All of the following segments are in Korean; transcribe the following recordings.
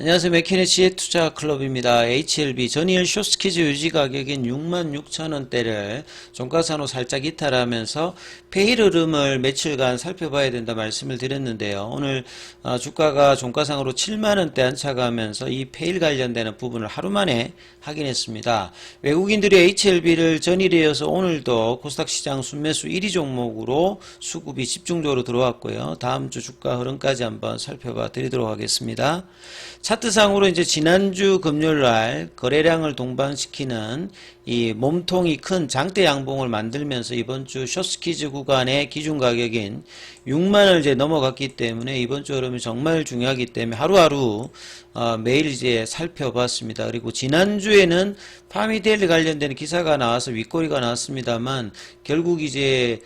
안녕하세요. 맥키네치의 투자클럽입니다. HLB 전일 쇼스키즈 유지 가격인 66,000원대를 종가상으로 살짝 이탈하면서 페일 흐름을 며칠간 살펴봐야 된다 말씀을 드렸는데요. 오늘 주가가 종가상으로 7만원대 안착하면서 이 페일 관련되는 부분을 하루 만에 확인했습니다. 외국인들이 HLB를 전일에 이어서 오늘도 코스닥 시장 순매수 1위 종목으로 수급이 집중적으로 들어왔고요. 다음 주 주가 흐름까지 한번 살펴봐 드리도록 하겠습니다. 차트상으로 이제 지난주 금요일날 거래량을 동반시키는 이 몸통이 큰 장대 양봉을 만들면서 이번 주 쇼스키즈 구간의 기준 가격인 6만을 이제 넘어갔기 때문에 이번 주 흐름이 정말 중요하기 때문에 하루하루 매일 이제 살펴봤습니다. 그리고 지난주에는 파미데일리 관련된 기사가 나와서 윗꼬리가 나왔습니다만 결국 이제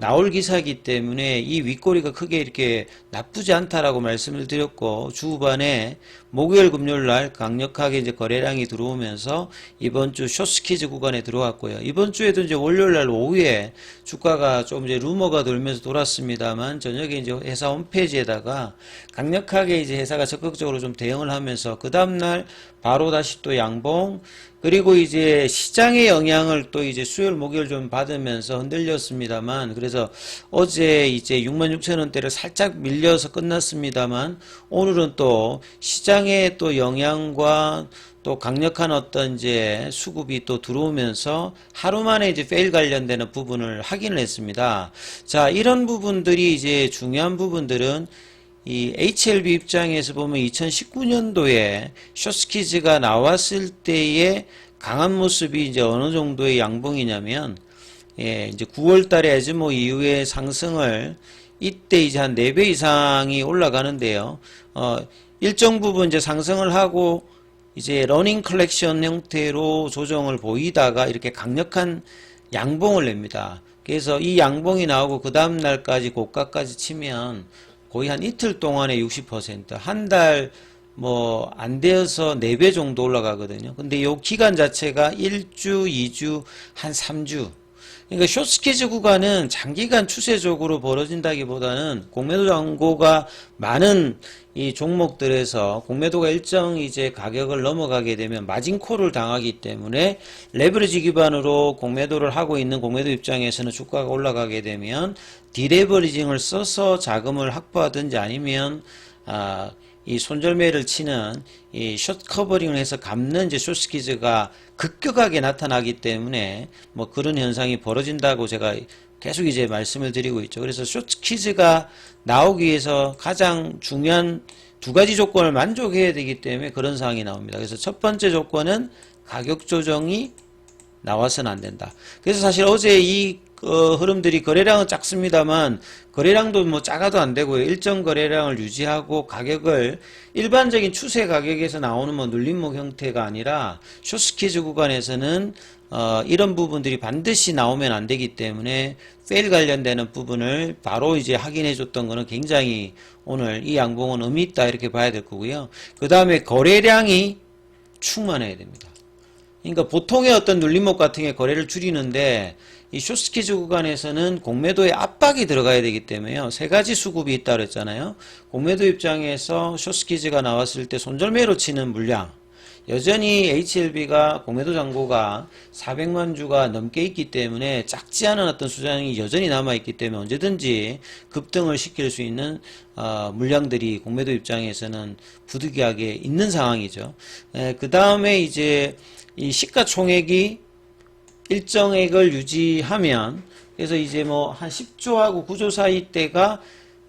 나올 기사이기 때문에 이 윗꼬리가 크게 이렇게 나쁘지 않다라고 말씀을 드렸고, 주 후반에 목요일 금요일 날 강력하게 이제 거래량이 들어오면서 이번 주 쇼스키즈 구간에 들어왔고요. 이번 주에도 이제 월요일 날 오후에 주가가 좀 이제 루머가 돌면서 돌았습니다만, 저녁에 이제 회사 홈페이지에다가 강력하게 이제 회사가 적극적으로 좀 대응을 하면서 그 다음날 바로 다시 또 양봉, 그리고 이제 시장의 영향을 또 이제 수요일 목요일 좀 받으면서 흔들렸습니다만, 그래서 어제 이제 66,000원대를 살짝 밀려서 끝났습니다만, 오늘은 또 시장의 또 영향과 또 강력한 어떤 이제 수급이 또 들어오면서 하루 만에 이제 페일 관련되는 부분을 확인을 했습니다. 자, 이런 부분들이 이제 중요한 부분들은 이 HLB 입장에서 보면 2019년도에 쇼스키즈가 나왔을 때의 강한 모습이 이제 어느 정도의 양봉이냐면, 이제 9월 달에 에즈모 이후에 상승을 이때 이제 한 4배 이상이 올라가는데요. 일정 부분 이제 상승을 하고 이제 러닝 컬렉션 형태로 조정을 보이다가 이렇게 강력한 양봉을 냅니다. 그래서 이 양봉이 나오고 그 다음 날까지 고가까지 치면 거의 한 이틀 동안에 60%, 한 달 뭐 안 되어서 4배 정도 올라가거든요. 근데 요 기간 자체가 1주, 2주, 한 3주. 그러니까 쇼스키즈 구간은 장기간 추세적으로 벌어진다기보다는 공매도 잔고가 많은 이 종목들에서 공매도가 일정 이제 가격을 넘어가게 되면 마진콜을 당하기 때문에 레버리지 기반으로 공매도를 하고 있는 공매도 입장에서는 주가가 올라가게 되면 디레버리징을 써서 자금을 확보하든지 아니면 이 손절매를 치는 이 숏 커버링을 해서 갚는 이제 쇼스키즈가 급격하게 나타나기 때문에 뭐 그런 현상이 벌어진다고 제가 계속 이제 말씀을 드리고 있죠. 그래서 쇼스키즈가 나오기 위해서 가장 중요한 두 가지 조건을 만족해야 되기 때문에 그런 상황이 나옵니다. 그래서 첫 번째 조건은 가격 조정이 나와서는 안 된다. 그래서 사실 어제 이 흐름들이 거래량은 작습니다만 거래량도 뭐 작아도 안 되고요. 일정 거래량을 유지하고 가격을 일반적인 추세 가격에서 나오는 뭐 눌림목 형태가 아니라 쇼스키즈 구간에서는 이런 부분들이 반드시 나오면 안 되기 때문에 페일 관련되는 부분을 바로 이제 확인해 줬던 거는 굉장히 오늘 이 양봉은 의미 있다 이렇게 봐야 될 거고요. 그 다음에 거래량이 충만해야 됩니다. 그러니까 보통의 어떤 눌림목 같은 게 거래를 줄이는데 이 쇼스키즈 구간에서는 공매도에 압박이 들어가야 되기 때문에요. 세 가지 수급이 있다 그랬잖아요. 공매도 입장에서 쇼스키즈가 나왔을 때 손절매로 치는 물량, 여전히 HLB가 공매도 잔고가 400만 주가 넘게 있기 때문에 작지 않은 어떤 수량이 여전히 남아있기 때문에 언제든지 급등을 시킬 수 있는 물량들이 공매도 입장에서는 부득이하게 있는 상황이죠. 그 다음에 이제 이 시가총액이 일정액을 유지하면, 그래서 이제 뭐 한 10조하고 9조 사이 때가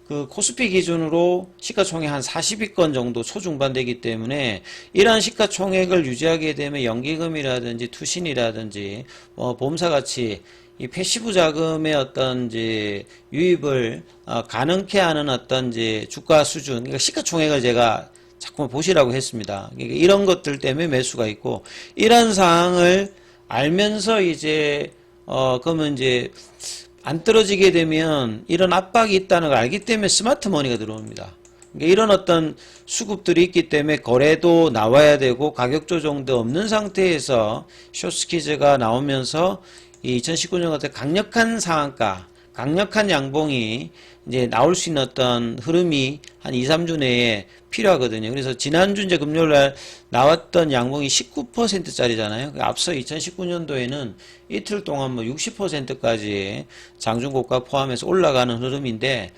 그 코스피 기준으로 시가총액 한 40위권 정도 초중반 되기 때문에 이러한 시가총액을 유지하게 되면 연기금이라든지 투신이라든지 보험사같이 이 패시브 자금의 어떤 이제 유입을 가능케 하는 어떤 이제 주가 수준, 그러니까 시가총액을 제가 자꾸 보시라고 했습니다. 그러니까 이런 것들 때문에 매수가 있고, 이런 상황을 알면서 이제 그러면 이제 안 떨어지게 되면 이런 압박이 있다는 걸 알기 때문에 스마트 머니가 들어옵니다. 그러니까 이런 어떤 수급들이 있기 때문에 거래도 나와야 되고 가격 조정도 없는 상태에서 쇼스키즈가 나오면서 이 2019년 같은 강력한 상한가, 강력한 양봉이 이제 나올 수 있는 어떤 흐름이 한 2, 3주 내에 필요하거든요. 그래서 지난주 이제 금요일 날 나왔던 양봉이 19%짜리잖아요. 앞서 2019년도에는 이틀 동안 뭐 60%까지 장중고가 포함해서 올라가는 흐름인데,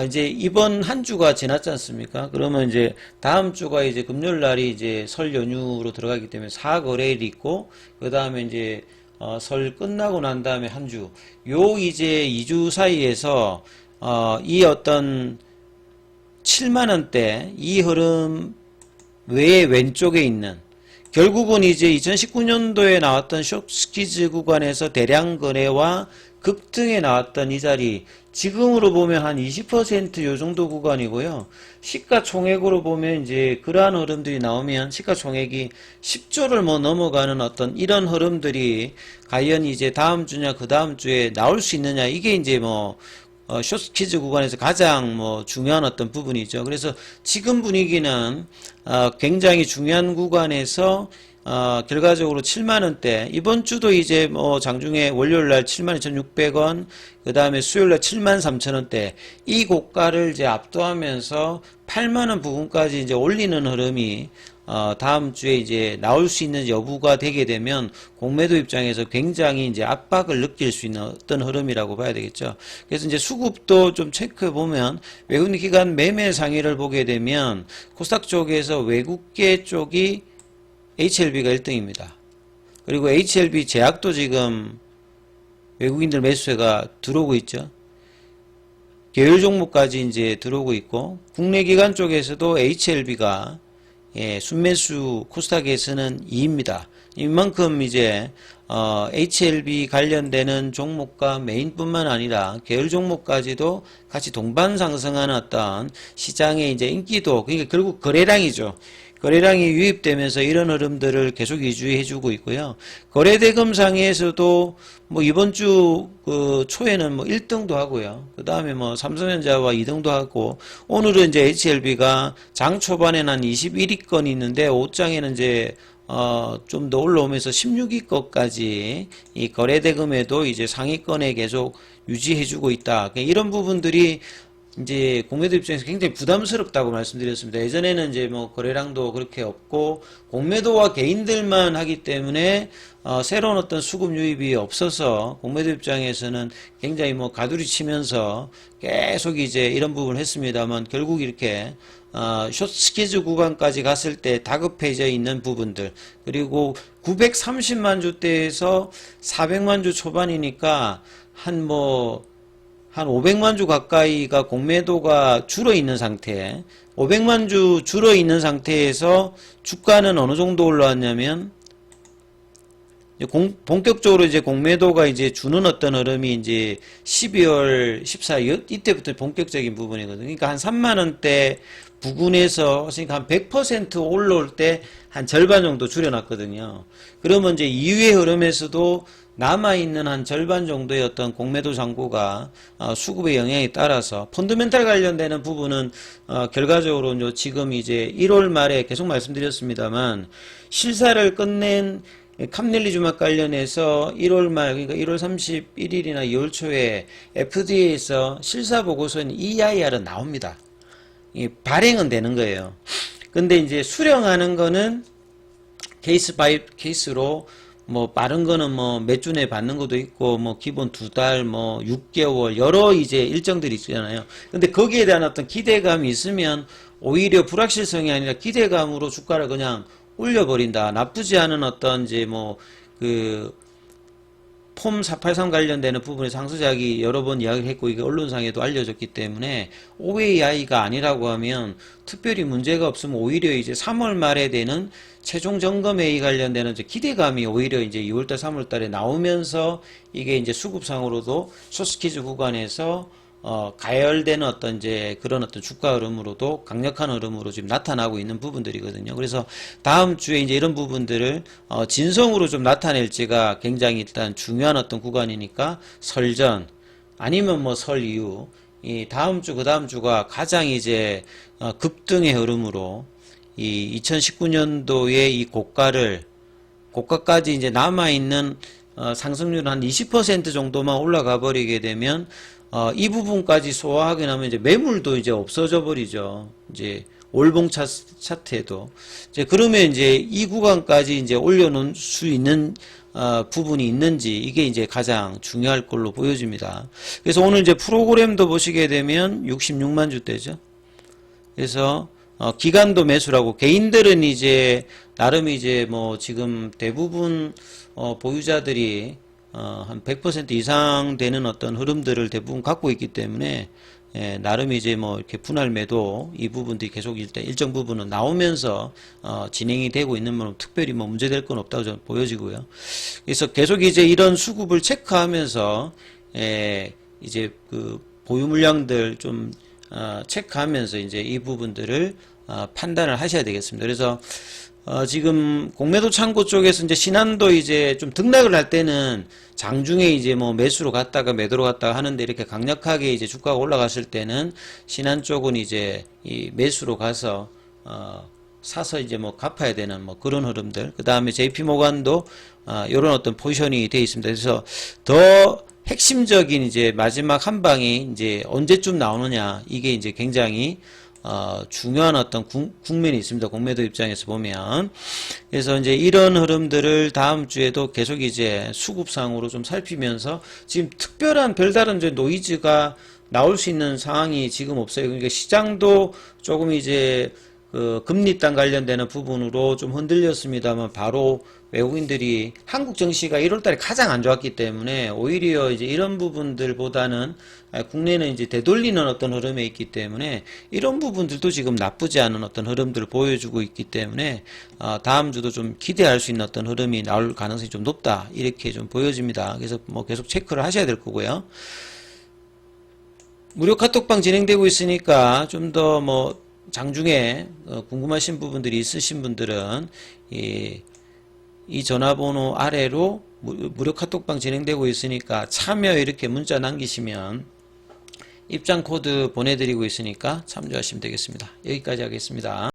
이제 이번 한 주가 지났지 않습니까? 그러면 이제 다음 주가 이제 금요일 날이 이제 설 연휴로 들어가기 때문에 사거래일이 있고, 그 다음에 이제 설 끝나고 난 다음에 한 주, 요 이제 2주 사이에서 이 어떤 7만원대 이 흐름 외에 왼쪽에 있는, 결국은 이제 2019년도에 나왔던 숏스퀴즈 구간에서 대량 거래와 급등에 나왔던 이 자리, 지금으로 보면 한 20% 요 정도 구간이고요. 시가총액으로 보면 이제 그러한 흐름들이 나오면 시가총액이 10조를 뭐 넘어가는 어떤 이런 흐름들이 과연 이제 다음 주냐 그 다음 주에 나올 수 있느냐, 이게 이제 뭐 숏스퀴즈 구간에서 가장 뭐 중요한 어떤 부분이죠. 그래서 지금 분위기는 굉장히 중요한 구간에서 결과적으로 7만원대, 이번 주도 이제 뭐 장중에 월요일날 72,600원, 그 다음에 수요일날 73,000원대, 이 고가를 이제 압도하면서 8만원 부분까지 이제 올리는 흐름이 다음 주에 이제 나올 수 있는 여부가 되게 되면 공매도 입장에서 굉장히 이제 압박을 느낄 수 있는 어떤 흐름이라고 봐야 되겠죠. 그래서 이제 수급도 좀 체크해 보면 외국 기관 매매 상위를 보게 되면 코스닥 쪽에서 외국계 쪽이 HLB가 1등입니다. 그리고 HLB 제약도 지금 외국인들 매수세가 들어오고 있죠. 계열 종목까지 이제 들어오고 있고, 국내 기관 쪽에서도 HLB가 순매수 코스닥에서는 2입니다. 이만큼 이제 HLB 관련되는 종목과 메인뿐만 아니라 계열 종목까지도 같이 동반 상승하는 어떤 시장의 이제 인기도, 그러니까 결국 거래량이죠. 거래량이 유입되면서 이런 흐름들을 계속 유지해주고 있고요. 거래대금 상에서도 뭐 이번 주 그 초에는 뭐 1등도 하고요. 그 다음에 뭐 삼성전자와 2등도 하고, 오늘은 이제 HLB가 장 초반에는 한 21위권이 있는데 옷장에는 이제 좀 더 올라오면서 16위권까지 이 거래대금에도 이제 상위권에 계속 유지해주고 있다. 이런 부분들이 이제 공매도 입장에서 굉장히 부담스럽다고 말씀드렸습니다. 예전에는 이제 뭐 거래량도 그렇게 없고 공매도와 개인들만 하기 때문에 새로운 어떤 수급 유입이 없어서 공매도 입장에서는 굉장히 뭐 가두리 치면서 계속 이제 이런 부분을 했습니다만, 결국 이렇게 숏스퀴즈 구간까지 갔을 때 다급해져 있는 부분들, 그리고 930만 주대에서 400만 주 초반이니까 한 500만 주 가까이가 공매도가 줄어 있는 상태, 500만 주 줄어 있는 상태에서 주가는 어느 정도 올라왔냐면, 본격적으로 이제 공매도가 이제 주는 어떤 흐름이 이제 12월 14일 이때부터 본격적인 부분이거든요. 그러니까 한 3만원대 부근에서, 그러니까 한 100% 올라올 때 한 절반 정도 줄여놨거든요. 그러면 이제 이후의 흐름에서도 남아있는 한 절반 정도의 어떤 공매도 잔고가 수급의 영향에 따라서 펀더멘탈 관련되는 부분은 결과적으로 지금 이제 1월 말에 계속 말씀드렸습니다만, 실사를 끝낸 캄넬리주막 관련해서 1월 말, 그러니까 1월 31일이나 2월 초에 FDA에서 실사 보고서는 EIR은 나옵니다. 발행은 되는 거예요. 근데 이제 수령하는 거는 케이스 바이 케이스로, 뭐 빠른 거는 뭐 몇 주 내에 받는 것도 있고, 뭐 기본 2달, 뭐 6개월, 여러 이제 일정들이 있잖아요. 근데 거기에 대한 어떤 기대감이 있으면 오히려 불확실성이 아니라 기대감으로 주가를 그냥 올려버린다. 나쁘지 않은 어떤 이제 뭐 폼 483 관련되는 부분에서 상수작이 여러 번 이야기를 했고, 이게 언론상에도 알려졌기 때문에 OAI가 아니라고 하면 특별히 문제가 없으면 오히려 이제 3월 말에 되는 최종 점검회의 관련되는 이제 기대감이 오히려 이제 2월달, 3월달에 나오면서 이게 이제 수급상으로도 숏스퀴즈 구간에서 가열되는 어떤 이제 그런 어떤 주가 흐름으로도 강력한 흐름으로 지금 나타나고 있는 부분들이거든요. 그래서 다음 주에 이제 이런 부분들을 진성으로 좀 나타낼지가 굉장히 일단 중요한 어떤 구간이니까, 설전 아니면 뭐 설 이후 이 다음 주 그 다음 주가 가장 이제 급등의 흐름으로 이 2019년도의 이 고가까지 이제 남아있는 상승률은 한 20% 정도만 올라가 버리게 되면 이 부분까지 소화하게 나면 이제 매물도 이제 없어져 버리죠. 이제 월봉 차트에도. 이제 그러면 이제 이 구간까지 이제 올려놓을 수 있는 부분이 있는지 이게 이제 가장 중요할 걸로 보여집니다. 그래서 오늘 이제 프로그램도 보시게 되면 66만 주대죠. 그래서 기관도 매수라고 개인들은 이제 나름 이제 뭐 지금 대부분 보유자들이 한 100% 이상 되는 어떤 흐름들을 대부분 갖고 있기 때문에 나름 이제 뭐 이렇게 분할 매도 이 부분들이 계속 일정 부분은 나오면서 진행이 되고 있는 건 특별히 뭐 문제될 건 없다고 저는 보여지고요. 그래서 계속 이제 이런 수급을 체크하면서 이제 그 보유 물량들 좀 체크하면서 이제 이 부분들을 판단을 하셔야 되겠습니다. 그래서 지금 공매도 창고 쪽에서 이제 신한도 이제 좀 등락을 할 때는 장중에 이제 뭐 매수로 갔다가 매도로 갔다가 하는데 이렇게 강력하게 이제 주가가 올라갔을 때는 신한 쪽은 이제 이 매수로 가서 사서 이제 뭐 갚아야 되는 뭐 그런 흐름들. 그 다음에 JP 모간도 이런 어떤 포지션이 되어 있습니다. 그래서 더 핵심적인 이제 마지막 한 방이 이제 언제쯤 나오느냐 이게 이제 굉장히 중요한 어떤 국면이 있습니다. 공매도 입장에서 보면. 그래서 이제 이런 흐름들을 다음 주에도 계속 이제 수급상으로 좀 살피면서 지금 특별한 별다른 이제 노이즈가 나올 수 있는 상황이 지금 없어요. 그러니까 시장도 조금 이제 그 금리단 관련되는 부분으로 좀 흔들렸습니다만 바로 외국인들이 한국 증시가 1월달에 가장 안 좋았기 때문에 오히려 이제 이런 부분들보다는 국내는 이제 되돌리는 어떤 흐름에 있기 때문에 이런 부분들도 지금 나쁘지 않은 어떤 흐름들을 보여주고 있기 때문에 다음 주도 좀 기대할 수 있는 어떤 흐름이 나올 가능성이 좀 높다 이렇게 좀 보여집니다. 그래서 뭐 계속 체크를 하셔야 될 거고요. 무료 카톡방 진행되고 있으니까 좀 더 뭐 장중에 궁금하신 부분들이 있으신 분들은 이 전화번호 아래로 무료 카톡방 진행되고 있으니까 참여 이렇게 문자 남기시면 입장 코드 보내드리고 있으니까 참조하시면 되겠습니다. 여기까지 하겠습니다.